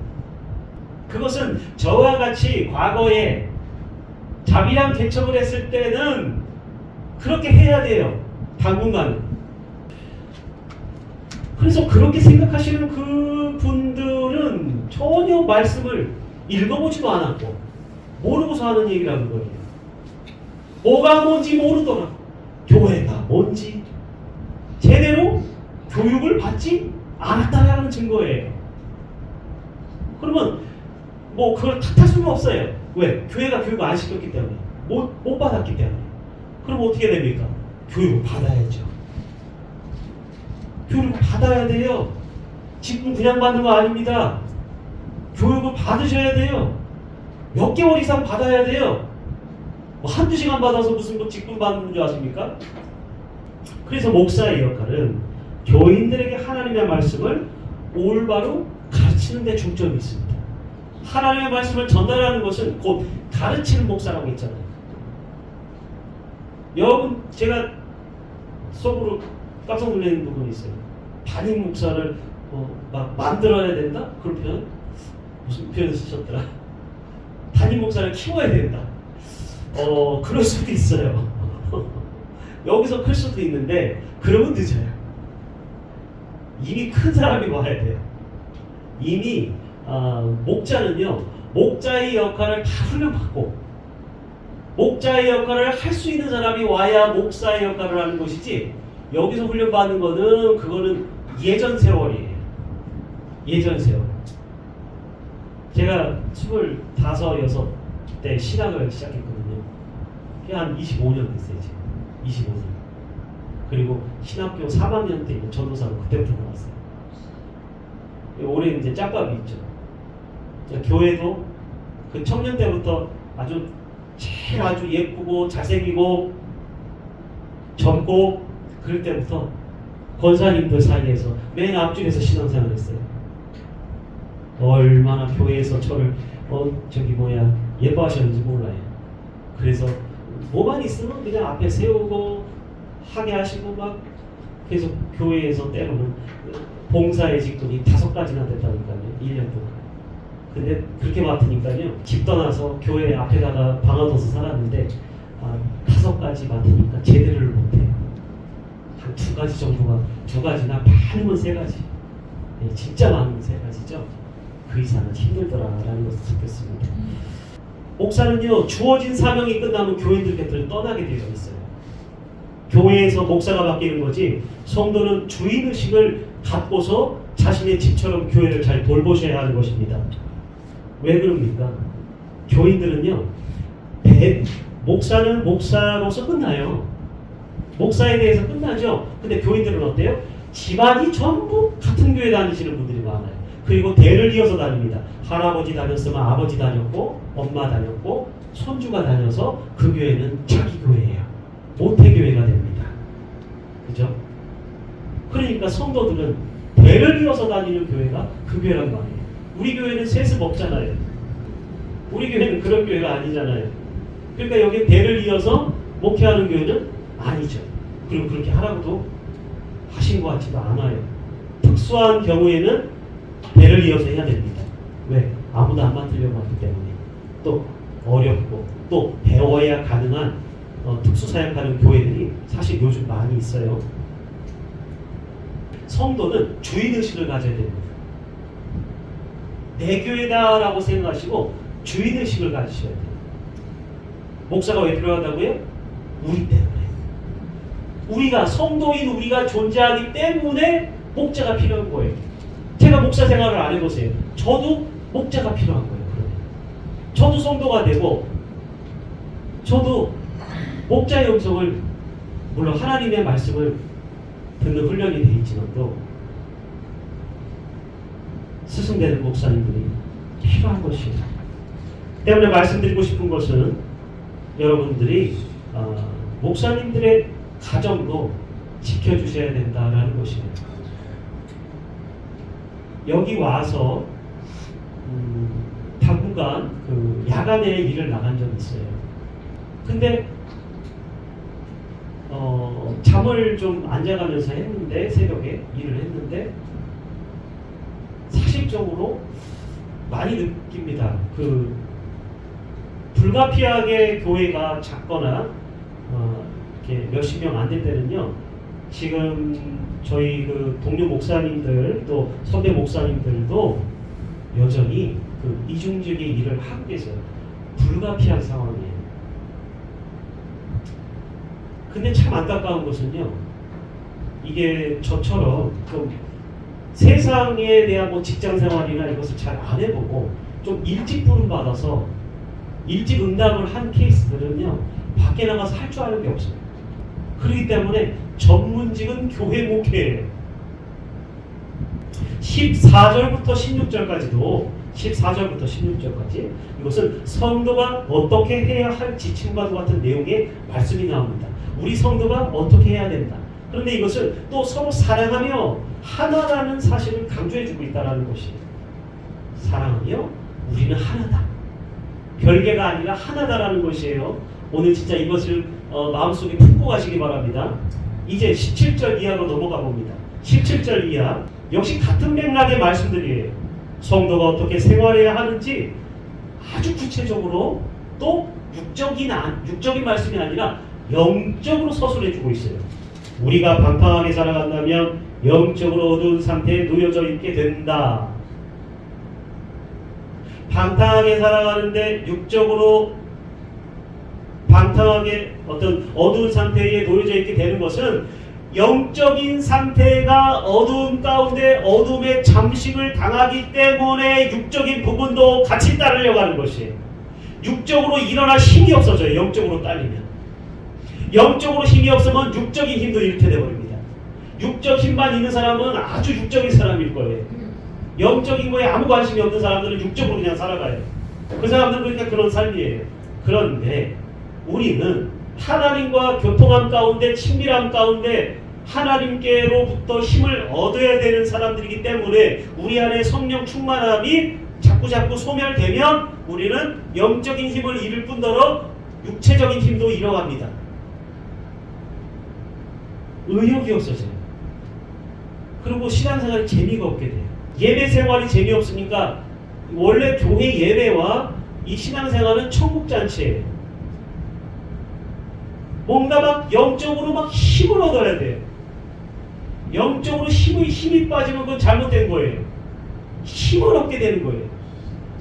그것은 저와 같이 과거에 자비랑 개척을 했을 때는 그렇게 해야 돼요. 당분간은. 그래서 그렇게 생각하시는 그 분들은 전혀 말씀을 읽어보지도 않았고 모르고서 하는 얘기라는 거예요. 뭐가 뭔지 모르더라. 교회가 뭔지 제대로 교육을 받지 않았다라는 증거예요. 그러면 뭐 그걸 탓할 수는 없어요. 왜? 교회가 교육을 안 시켰기 때문에 못 받았기 때문에. 그럼 어떻게 됩니까? 교육을 받아야죠. 교육을 받아야 돼요. 지금 그냥 받는 거 아닙니다. 교육을 받으셔야 돼요. 몇 개월 이상 받아야 돼요. 뭐 한두 시간 받아서 무슨 뭐 직분 받는 줄 아십니까? 그래서 목사의 역할은 교인들에게 하나님의 말씀을 올바로 가르치는 데 중점이 있습니다. 하나님의 말씀을 전달하는 것은 곧 가르치는 목사라고 했잖아요. 여러분, 제가 속으로 깜짝 놀라는 부분이 있어요. 담임 목사를 막 만들어야 된다? 그런 표현? 무슨 표현을 쓰셨더라? 담임 목사를 키워야 된다. 그럴 수도 있어요. 여기서 클 수도 있는데 그러면 늦어요. 이미 큰 사람이 와야 돼요. 이미 목자는요, 목자의 역할을 다 훈련받고 목자의 역할을 할 수 있는 사람이 와야 목사의 역할을 하는 것이지, 여기서 훈련받는 거는 그거는 예전 세월이에요. 예전 세월. 제가 25, 6때 신학을 시작했거든요. 그게 한 25년 됐어요, 지금. 25년. 그리고 신학교 3학년 때 전도사로 그때부터 나왔어요. 올해 이제 짬밥이 있죠. 교회도 그 청년 때부터 제일 아주 예쁘고 잘생기고 젊고 그럴 때부터 권사님들 사이에서 맨 앞줄에서 신앙생활을 했어요. 얼마나 교회에서 저를 예뻐하셨는지 몰라요. 그래서 뭐만 있으면 그냥 앞에 세우고 하게 하시고 막 계속 교회에서 때로는 봉사의 직분이 5가지나 됐다니까요. 1년 동안. 근데 그렇게 맡으니까요. 집 떠나서 교회 앞에다가 방 얻어서 살았는데 5가지 맡으니까 제대로를 못해요. 한 2가지 정도가 2가지나 많으면 3가지. 네, 진짜 많으면 3가지죠. 그 이상은 힘들더라라는 것을 느꼈습니다. 목사는요, 주어진 사명이 끝나면 교인들 곁을 떠나게 되어 있어요. 교회에서 목사가 바뀌는 거지, 성도는 주인의식을 갖고서 자신의 집처럼 교회를 잘 돌보셔야 하는 것입니다. 왜 그럽니까? 교인들은요, 목사는 목사로서 끝나요. 목사에 대해서 끝나죠. 근데 교인들은 어때요? 집안이 전부 같은 교회 다니시는 분들이 많아요. 그리고 대를 이어서 다닙니다. 할아버지 다녔으면 아버지 다녔고, 엄마 다녔고, 손주가 다녀서 그 교회는 자기 교회예요. 모태교회가 됩니다. 그죠? 그러니까 성도들은 대를 이어서 다니는 교회가 그 교회란 말이에요. 우리 교회는 세습 없잖아요. 우리 교회는 그런 교회가 아니잖아요. 그러니까 여기 대를 이어서 목회하는 교회는 아니죠. 그리고 그렇게 하라고도 하신 것 같지도 않아요. 특수한 경우에는 대를 이어서 해야 됩니다. 왜? 아무도 안 맡으려고 하기 때문에. 또 어렵고 또 배워야 가능한 특수사역하는 교회들이 사실 요즘 많이 있어요. 성도는 주인의식을 가져야 됩니다. 내 교회다라고 생각하시고 주인의식을 가지셔야 돼요. 목사가 왜 필요하다고요? 우리 때문에. 우리가 성도인 우리가 존재하기 때문에 목자가 필요한 거예요. 제가 목사 생활을 안 해보세요. 저도 목자가 필요한 거예요. 그러면. 저도 성도가 되고 저도 목자의 음성을, 물론 하나님의 말씀을 듣는 훈련이 되어 있지만도 스승되는 목사님들이 필요한 것이에요. 때문에 말씀드리고 싶은 것은 여러분들이 목사님들의 가정도 지켜주셔야 된다라는 것입니다. 여기 와서 당분간 그 야간에 일을 나간 적이 있어요. 근데 잠을 좀 안 자가면서 했는데, 새벽에 일을 했는데 사실적으로 많이 느낍니다. 그 불가피하게 교회가 작거나 이렇게 몇십 명 안 될 때는요, 지금 저희 그 동료 목사님들 또 선배 목사님들도 여전히 그 이중적인 일을 하고 계세요. 불가피한 상황이에요. 근데 참 안타까운 것은요, 이게 저처럼 좀 세상에 대한 뭐 직장 생활이나 이것을 잘 안 해보고 좀 일찍 부름받아서 일찍 응답을 한 케이스들은요, 밖에 나가서 할 줄 아는 게 없어요. 그렇기 때문에 전문직은 교회 목회예요. 14절부터 16절까지도 14절부터 16절까지 이것은 성도가 어떻게 해야 할 지침과도 같은 내용의 말씀이 나옵니다. 우리 성도가 어떻게 해야 된다. 그런데 이것을 또 서로 사랑하며 하나라는 사실을 강조해주고 있다는 것이에요. 사랑하며 우리는 하나다. 별개가 아니라 하나다라는 것이에요. 오늘 진짜 이것을 마음속에 품고 가시기 바랍니다. 이제 17절 이하로 넘어가 봅니다. 17절 이하 역시 같은 맥락의 말씀들이에요. 성도가 어떻게 생활해야 하는지 아주 구체적으로 또 육적인 말씀이 아니라 영적으로 서술해주고 있어요. 우리가 방탕하게 살아간다면 영적으로 어두운 상태에 놓여져 있게 된다. 방탕하게 살아가는데 육적으로 방탕하게 어떤 어두운 상태에 놓여져 있게 되는 것은 영적인 상태가 어두운 가운데 어둠의 잠식을 당하기 때문에 육적인 부분도 같이 따르려고 하는 것이에요. 육적으로 일어날 힘이 없어져요. 영적으로 딸리면. 영적으로 힘이 없으면 육적인 힘도 잃게 되어버립니다. 육적 힘만 있는 사람은 아주 육적인 사람일 거예요. 영적인 거에 아무 관심이 없는 사람들은 육적으로 그냥 살아가요. 그 사람들은 그러니까 그런 삶이에요. 그런데 우리는 하나님과 교통함 가운데, 친밀함 가운데 하나님께로부터 힘을 얻어야 되는 사람들이기 때문에 우리 안에 성령 충만함이 자꾸 자꾸 소멸되면 우리는 영적인 힘을 잃을 뿐더러 육체적인 힘도 잃어갑니다. 의욕이 없어져요. 그리고 신앙생활이 재미가 없게 돼요. 예배 생활이 재미없으니까 원래 교회 예배와 이 신앙생활은 천국잔치예요. 뭔가 막 영적으로 막 힘을 얻어야 돼요. 영적으로 힘이 빠지면 그건 잘못된 거예요. 힘을 얻게 되는 거예요.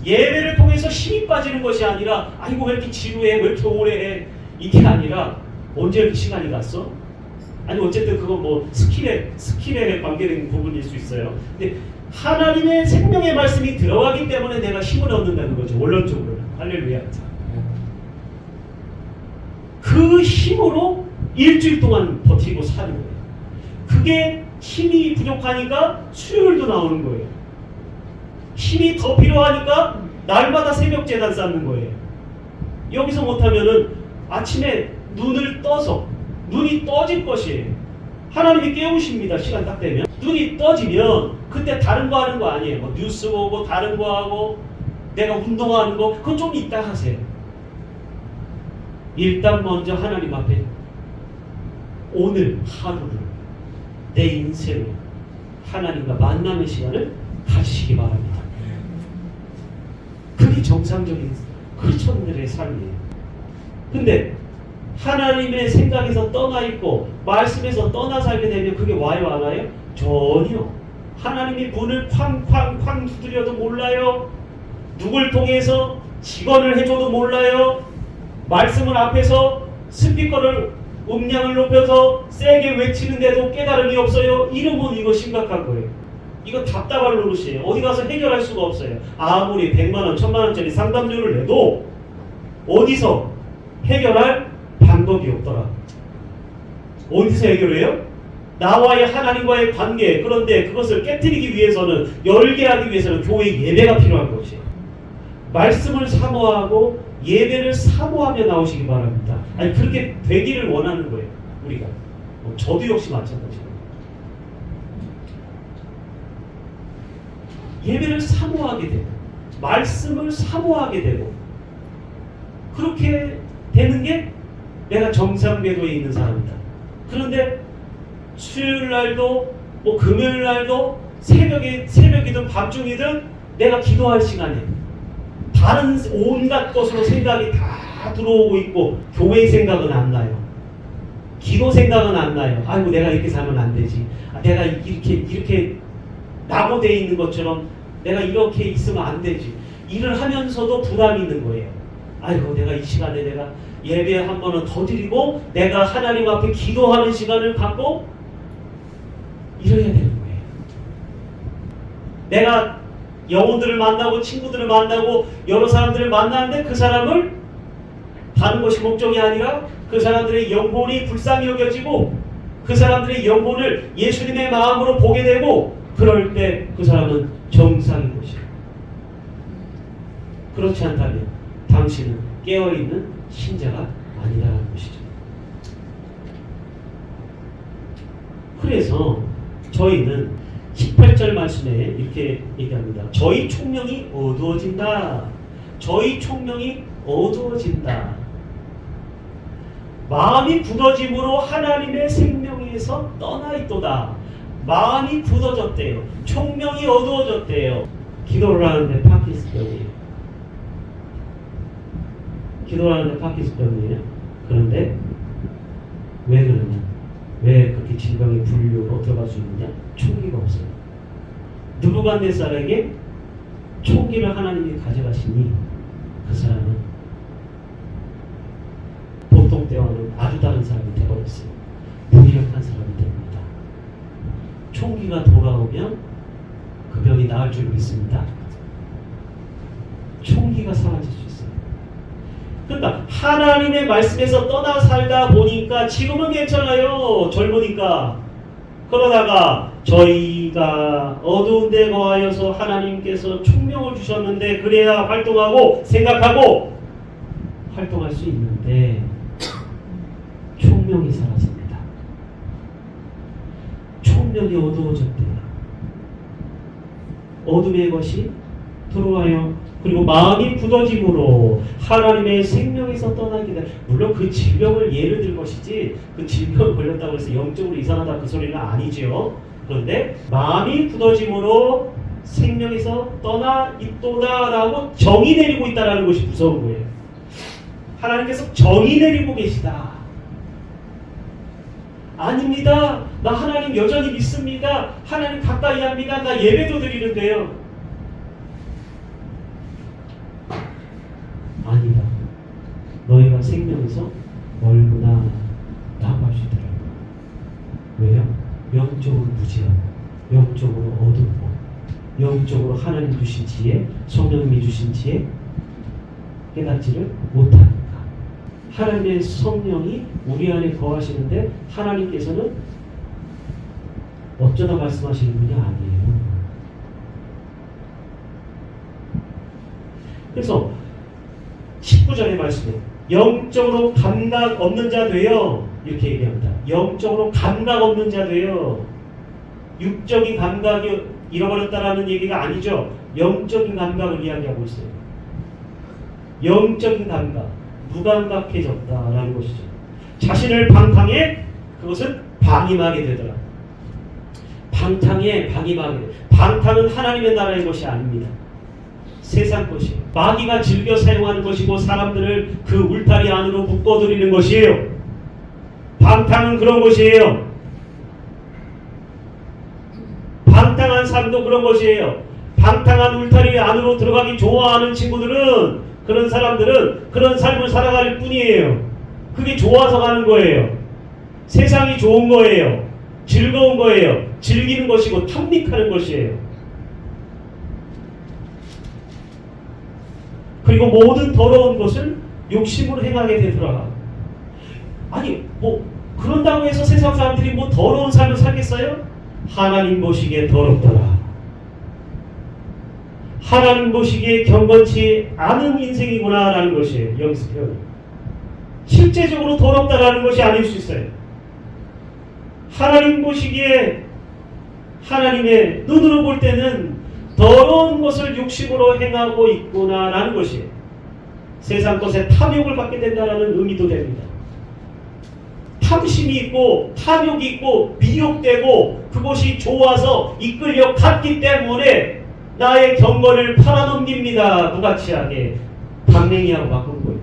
예배를 통해서 힘이 빠지는 것이 아니라 아이고 왜 이렇게 지루해, 왜 이렇게 오래 해, 이게 아니라 언제 이렇게 시간이 갔어? 아니 어쨌든 그건 뭐 스킬에 관계된 부분일 수 있어요. 근데 하나님의 생명의 말씀이 들어가기 때문에 내가 힘을 얻는다는 거죠. 원론적으로. 할렐루야. 그 힘으로 일주일 동안 버티고 사는 거예요. 그게 힘이 부족하니까 수요일도 나오는 거예요. 힘이 더 필요하니까 날마다 새벽 제단 쌓는 거예요. 여기서 못하면은 아침에 눈을 떠서 눈이 떠질 것이에요. 하나님이 깨우십니다. 시간 딱 되면. 눈이 떠지면 그때 다른 거 하는 거 아니에요. 뭐 뉴스 보고 다른 거 하고 내가 운동하는 거 그건 좀 이따 하세요. 일단 먼저 하나님 앞에 오늘 하루를 내 인생을 하나님과 만남의 시간을 가지시기 바랍니다. 그게 정상적인 크리스천들의 삶이에요. 근데 하나님의 생각에서 떠나 있고 말씀에서 떠나 살게 되면 그게 와요 안 와요? 전혀. 하나님이 문을 쾅쾅쾅 두드려도 몰라요. 누굴 통해서 직언을 해줘도 몰라요. 말씀을 앞에서 스피커를 음량을 높여서 세게 외치는데도 깨달음이 없어요. 이러면 이거 심각한 거예요. 이거 답답할 노릇이에요. 어디 가서 해결할 수가 없어요. 아무리 100만원, 1000만원짜리 상담료를 내도 어디서 해결할 방법이 없더라. 어디서 해결해요? 나와의 하나님과의 관계. 그런데 그것을 깨뜨리기 위해서는, 열게 하기 위해서는 교회 예배가 필요한 것이에요. 말씀을 사모하고 예배를 사모하며 나오시기 바랍니다. 아니 그렇게 되기를 원하는 거예요. 우리가. 저도 역시 마찬가지예요. 예배를 사모하게 되고 말씀을 사모하게 되고 그렇게 되는 게 내가 정상궤도에 있는 사람이다. 그런데 수요일 날도 뭐 금요일 날도 새벽이든 밤중이든 내가 기도할 시간에 다른 온갖 것으로 생각이 다 들어오고 있고 교회의 생각은 안 나요. 기도 생각은 안 나요. 아이고 내가 이렇게 살면 안 되지. 내가 이렇게 낙오되어 있는 것처럼 내가 이렇게 있으면 안 되지. 일을 하면서도 부담이 있는 거예요. 아이고 내가 이 시간에 내가 예배 한 번은 더 드리고 내가 하나님 앞에 기도하는 시간을 갖고 이래야 되는 거예요. 내가 영혼들을 만나고 친구들을 만나고 여러 사람들을 만나는데 그 사람을 다른 것이 목적이 아니라 그 사람들의 영혼이 불쌍히 여겨지고 그 사람들의 영혼을 예수님의 마음으로 보게 되고 그럴 때 그 사람은 정상인 것이에요. 그렇지 않다면 당신은 깨어있는 신자가 아니라는 것이죠. 그래서 저희는 18절 말씀에 이렇게 얘기합니다. 저희 총명이 어두워진다. 저희 총명이 어두워진다. 마음이 굳어짐으로 하나님의 생명에서 떠나 있도다. 마음이 굳어졌대요. 총명이 어두워졌대요. 기도를 하는데 파킨슨병이에요. 기도를 하는데 파킨슨병이에요. 그런데 왜 그러냐? 왜 그렇게 질병의 분류로 들어갈 수 있느냐? 총기가 없어요. 느부갓네살에게 총기를 하나님이 가져가시니 그 사람은 보통 때와는 아주 다른 사람이 되어버렸어요. 무기력한 사람이 됩니다. 총기가 돌아오면 그 병이 나을 줄 믿습니다. 총기가 사라질 수 있어요. 그러니까 하나님의 말씀에서 떠나 살다 보니까 지금은 괜찮아요. 젊으니까. 그러다가 저희가 어두운 데 거하여서 하나님께서 총명을 주셨는데 그래야 활동하고 생각하고 활동할 수 있는데 총명이 사라집니다. 총명이 어두워졌대요. 어둠의 것이 들어와요. 그리고 마음이 굳어짐으로 하나님의 생명에서 떠나게 돼. 물론 그 질병을 예를 들 것이지 그 질병 걸렸다고 해서 영적으로 이상하다 그 소리는 아니죠. 그런데 마음이 굳어짐으로 생명에서 떠나 있도다라고 정의 내리고 있다라는 것이 무서운 거예요. 하나님께서 정의 내리고 계시다. 아닙니다. 나 하나님 여전히 믿습니다. 하나님 가까이 합니다. 나 예배도 드리는데요. 아니다. 너희가 생명에서 멀구나 라고 하시더라고요. 왜요? 영적으로 무지하고 영적으로 어둡고 영적으로 하나님 주신 지혜, 성령님이 주신 지혜 깨닫지를 못하니까. 하나님의 성령이 우리 안에 거하시는데 하나님께서는 어쩌다 말씀하시는 분이 아니에요. 그래서 19절의 말씀에 영적으로 감각 없는 자 되어 이렇게 얘기합니다. 영적으로 감각 없는 자 되어 육적인 감각이 잃어버렸다라는 얘기가 아니죠. 영적인 감각을 이야기하고 있어요. 영적인 감각, 무감각해졌다라는 것이죠. 자신을 방탕해 그것은 방임하게 되더라. 방탕에 방임하게. 방탕은 하나님의 나라의 것이 아닙니다. 세상 것이에요. 마귀가 즐겨 사용하는 것이고 사람들을 그 울타리 안으로 묶어들이는 것이에요. 방탕은 그런 것이에요. 방탕한 삶도 그런 것이에요. 방탕한 울타리 안으로 들어가기 좋아하는 친구들은 그런 사람들은 그런 삶을 살아갈 뿐이에요. 그게 좋아서 가는 거예요. 세상이 좋은 거예요. 즐거운 거예요. 즐기는 것이고 탐닉하는 것이에요. 그리고 모든 더러운 것을 욕심으로 행하게 되더라. 아니 뭐 그런다고 해서 세상 사람들이 뭐 더러운 삶을 살겠어요? 하나님 보시기에 더럽더라. 하나님 보시기에 경건치 않은 인생이구나 라는 것이에요. 여기서 표현이. 실제적으로 더럽다라는 것이 아닐 수 있어요. 하나님 보시기에 하나님의 눈으로 볼 때는 더러운 것을 욕심으로 행하고 있구나 라는 것이에요. 세상 것에 탐욕을 받게 된다는 의미도 됩니다. 탐심이 있고 탐욕이 있고 미혹되고 그것이 좋아서 이끌려 갔기 때문에 나의 경건을 팔아넘깁니다. 무가치하게 강냉이하고 바꾼 거예요.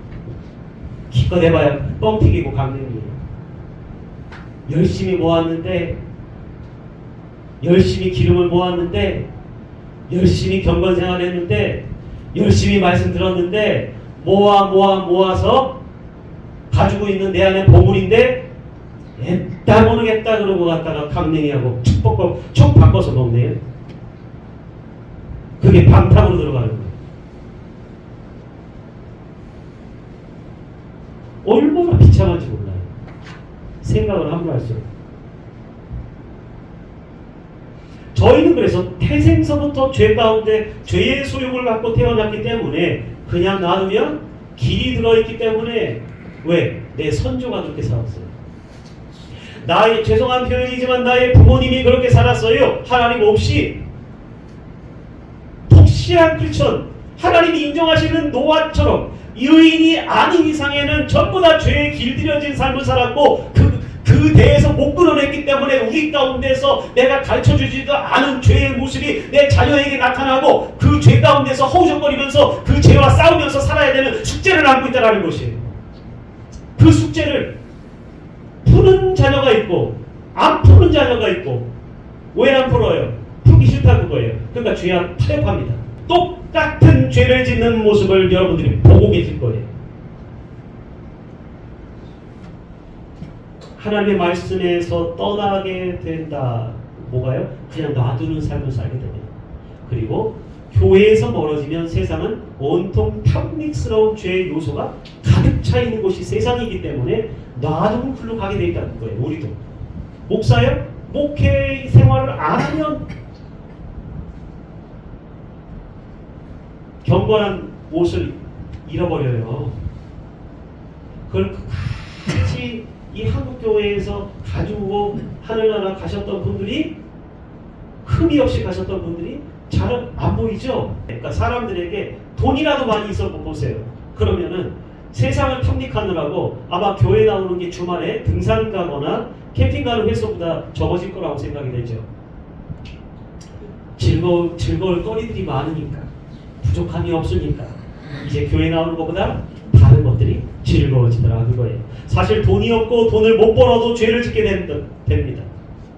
기껏 해봐야 뻥튀기고 강냉이에요. 열심히 모았는데 열심히 기름을 모았는데 열심히 경건생활 했는데 열심히 말씀 들었는데 모아서 가지고 있는 내 안에 보물인데 앱다 모르겠다 그러고 갔다가 강냉이하고 촉 바꿔서 먹네요. 그게 방탕으로 들어가는 거예요. 얼마나 비참한지 몰라요. 생각을 함부로 할 수 없어요. 저희는 그래서 태생서부터 죄 가운데 죄의 소욕을 갖고 태어났기 때문에 그냥 놔두면 길이 들어있기 때문에 왜? 내 선조가 그렇게 살았어요. 나의 죄송한 표현이지만 나의 부모님이 그렇게 살았어요. 하나님 없이 독실한 크리스천 하나님이 인정하시는 노아처럼 의인이 아닌 이상에는 전부 다 죄에 길들여진 삶을 살았고 그 대에서 못 끌어냈기 때문에 우리 가운데서 내가 가르쳐주지도 않은 죄의 모습이 내 자녀에게 나타나고 그 죄 가운데서 허우적거리면서 그 죄와 싸우면서 살아야 되는 숙제를 안고 있다는 것이에요. 그 숙제를 푸는 자녀가 있고 안 푸는 자녀가 있고 왜 안 풀어요? 풀기 싫다 그거예요. 그러니까 죄와 타협합니다. 똑같은 죄를 짓는 모습을 여러분들이 보고 계실 거예요. 하나님의 말씀에서 떠나게 된다. 뭐가요? 그냥 놔두는 삶을 살게 됩니다. 그리고 교회에서 멀어지면 세상은 온통 탐닉스러운 죄의 요소가 가득 차 있는 곳이 세상이기 때문에 놔두고 글로 가게 돼 있다는 거예요. 우리도. 목사요? 목회 생활을 안 하면 경건한 옷을 잃어버려요. 그걸 같이 이 한국교회에서 가지고 하늘나라 가셨던 분들이 흠이 없이 가셨던 분들이 잘 안 보이죠? 그러니까 사람들에게 돈이라도 많이 있어 보세요. 그러면은 세상을 탐닉하느라고 아마 교회 나오는 게 주말에 등산 가거나 캠핑 가는 횟수보다 적어질 거라고 생각이 되죠. 즐거울 거리들이 많으니까, 부족함이 없으니까 이제 교회 나오는 것보다 다른 것들이 즐거워지더라 그거예요. 사실 돈이 없고 돈을 못 벌어도 죄를 짓게 됩니다.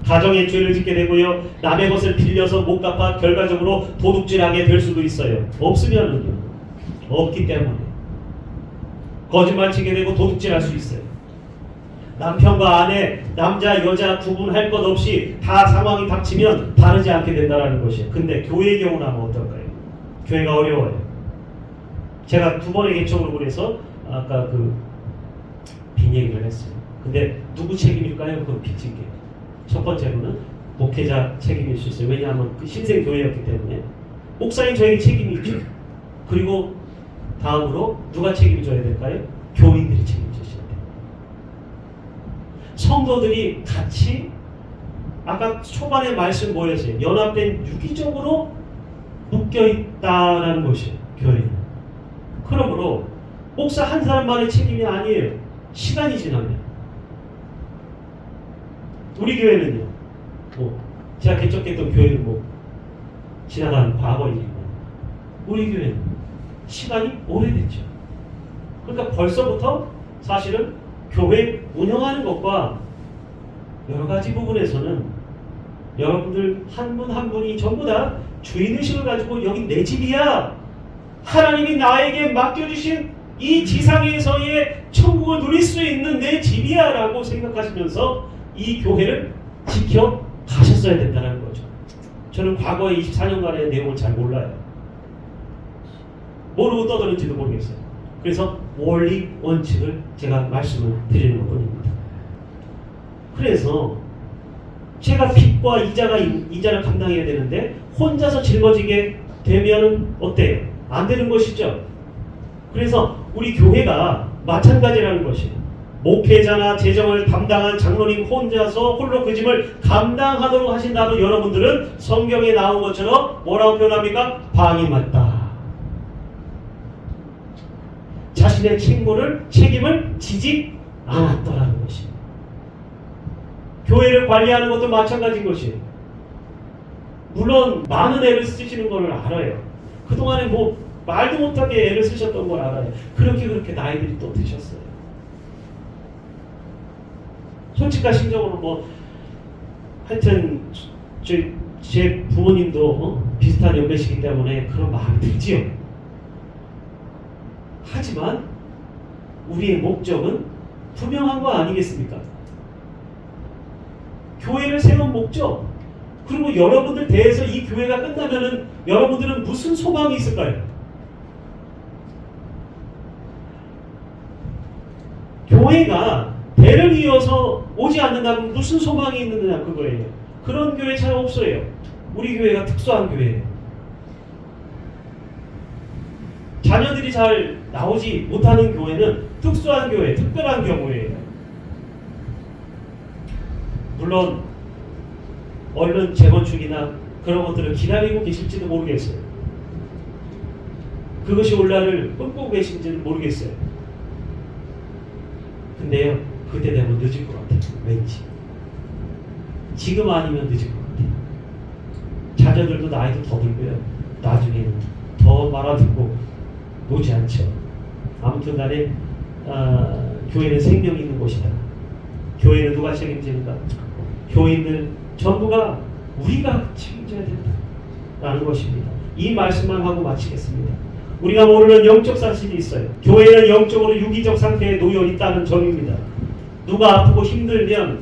가정에 죄를 짓게 되고요. 남의 것을 빌려서 못 갚아 결과적으로 도둑질하게 될 수도 있어요. 없으면은요. 없기 때문에 거짓말 치게 되고 도둑질할 수 있어요. 남편과 아내, 남자, 여자 구분할 것 없이 다 상황이 닥치면 다르지 않게 된다는 것이에요. 근데 교회의 경우라면 어떨까요? 교회가 어려워요. 제가 2번의 개척으로 그래서 아까 빈 얘기를 했어요. 근데 누구 책임일까요? 그 빚진 게. 첫 번째로는 목회자 책임일 수 있어요. 왜냐하면 그 신생 교회였기 때문에 목사님 저에게 책임이 있죠. 그리고 다음으로 누가 책임져야 될까요? 교인들이 책임져야 돼요. 성도들이 같이 아까 초반에 말씀 뭐였어요? 연합된 유기적으로 묶여있다라는 것이에요. 교회는. 그러므로 목사 한 사람만의 책임이 아니에요. 시간이 지나면. 우리 교회는요. 제가 개척했던 교회는 지나간 과거 일이고 우리 교회는 시간이 오래됐죠. 그러니까 벌써부터 사실은 교회 운영하는 것과 여러 가지 부분에서는 여러분들 한 분 한 분이 전부 다 주인의식을 가지고 여기 내 집이야. 하나님이 나에게 맡겨주신 이 지상에서의 천국을 누릴 수 있는 내 집이야 라고 생각하시면서 이 교회를 지켜 가셨어야 된다는 거죠. 저는 과거의 24년간의 내용을 잘 몰라요. 모르고 떠드는지도 모르겠어요. 그래서 원리 원칙을 제가 말씀을 드리는 것뿐입니다. 그래서 제가 빚과 이자를 감당해야 되는데 혼자서 짊어지게 되면 어때요? 안 되는 것이죠. 그래서 우리 교회가 마찬가지라는 것이에요. 목회자나 재정을 담당한 장로님 혼자서 홀로 그 짐을 감당하도록 하신다면 여러분들은 성경에 나온 것처럼 뭐라고 표현합니까? 방이 맞다. 자신의 책임을 지지 않았더라는 것이에요. 교회를 관리하는 것도 마찬가지인 것이에요. 물론 많은 애를 쓰시는 걸 알아요. 그동안에 말도 못하게 애를 쓰셨던 걸 알아요. 그렇게 나이들이 또 드셨어요. 솔직한 심정으로 하여튼 제 부모님도 비슷한 연배시기 때문에 그런 마음이 들지요. 하지만 우리의 목적은 분명한 거 아니겠습니까? 교회를 세운 목적, 그리고 여러분들 대해서 이 교회가 끝나면은 여러분들은 무슨 소망이 있을까요? 교회가 대를 이어서 오지 않는다면 무슨 소망이 있느냐 그거예요. 그런 교회 잘 없어요. 우리 교회가 특수한 교회예요. 자녀들이 잘 나오지 못하는 교회는 특수한 교회, 특별한 경우예요. 물론 얼른 재건축이나 그런 것들을 기다리고 계실지도 모르겠어요. 그것이 올 날을 꿈꾸고 계신지는 모르겠어요. 근데요, 그때 되면 늦을 것 같아요. 왠지. 지금 아니면 늦을 것 같아요. 자녀들도 나이도 더 들고요. 나중에는 더 말아듣고 노지 않죠. 아무튼 간에 교회는 생명이 있는 곳이다. 교회는 누가 책임지는가? 교인들 전부가 우리가 책임져야 된다 라는 것입니다. 이 말씀만 하고 마치겠습니다. 우리가 모르는 영적 사실이 있어요. 교회는 영적으로 유기적 상태에 놓여 있다는 점입니다. 누가 아프고 힘들면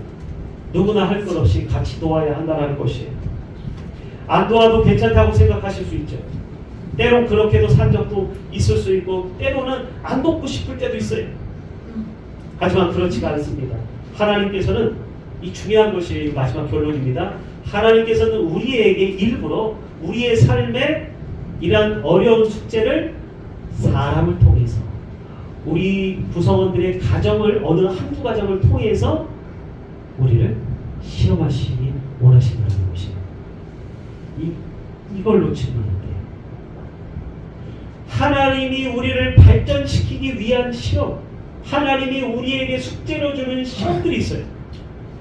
누구나 할 것 없이 같이 도와야 한다는 것이에요. 안 도와도 괜찮다고 생각하실 수 있죠. 때론 그렇게도 산 적도 있을 수 있고 때로는 안 돕고 싶을 때도 있어요. 하지만 그렇지가 않습니다. 하나님께서는 이 중요한 것이 마지막 결론입니다. 하나님께서는 우리에게 일부러 우리의 삶에 이러한 어려운 숙제를 사람을 통해서 우리 구성원들의 가정을 어느 한두 가정을 통해서 우리를 시험하시기 원하신다는 것이에요. 이걸 놓치면 안 돼요. 하나님이 우리를 발전시키기 위한 시험, 하나님이 우리에게 숙제로 주는 시험들이 있어요.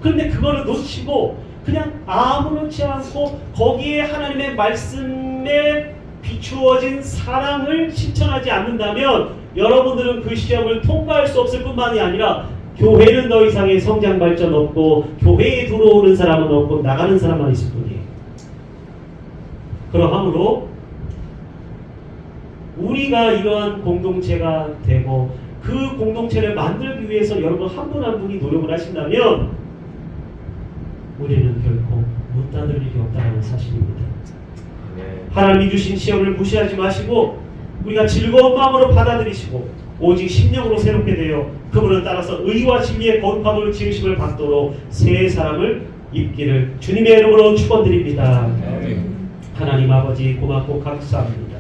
그런데 그거를 놓치고 그냥 아무렇지 않고 거기에 하나님의 말씀에 비추어진 사랑을 실천하지 않는다면 여러분들은 그 시험을 통과할 수 없을 뿐만이 아니라 교회는 더 이상의 성장 발전 없고 교회에 들어오는 사람은 없고 나가는 사람만 있을 뿐이에요. 그러므로 우리가 이러한 공동체가 되고 그 공동체를 만들기 위해서 여러분 한 분 한 분이 노력을 하신다면 우리는 결코 문 닫을 일이 없다는 사실입니다. 하나님이 주신 시험을 무시하지 마시고 우리가 즐거운 마음으로 받아들이시고 오직 심령으로 새롭게 되어 그분을 따라서 의와 진리의 거룩함을 지으심을 받도록 새 사람을 입기를 주님의 이름으로 축원드립니다. 하나님 아버지 고맙고 감사합니다.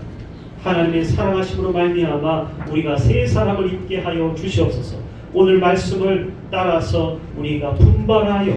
하나님의 사랑하심으로 말미암아 우리가 새 사람을 입게 하여 주시옵소서. 오늘 말씀을 따라서 우리가 분발하여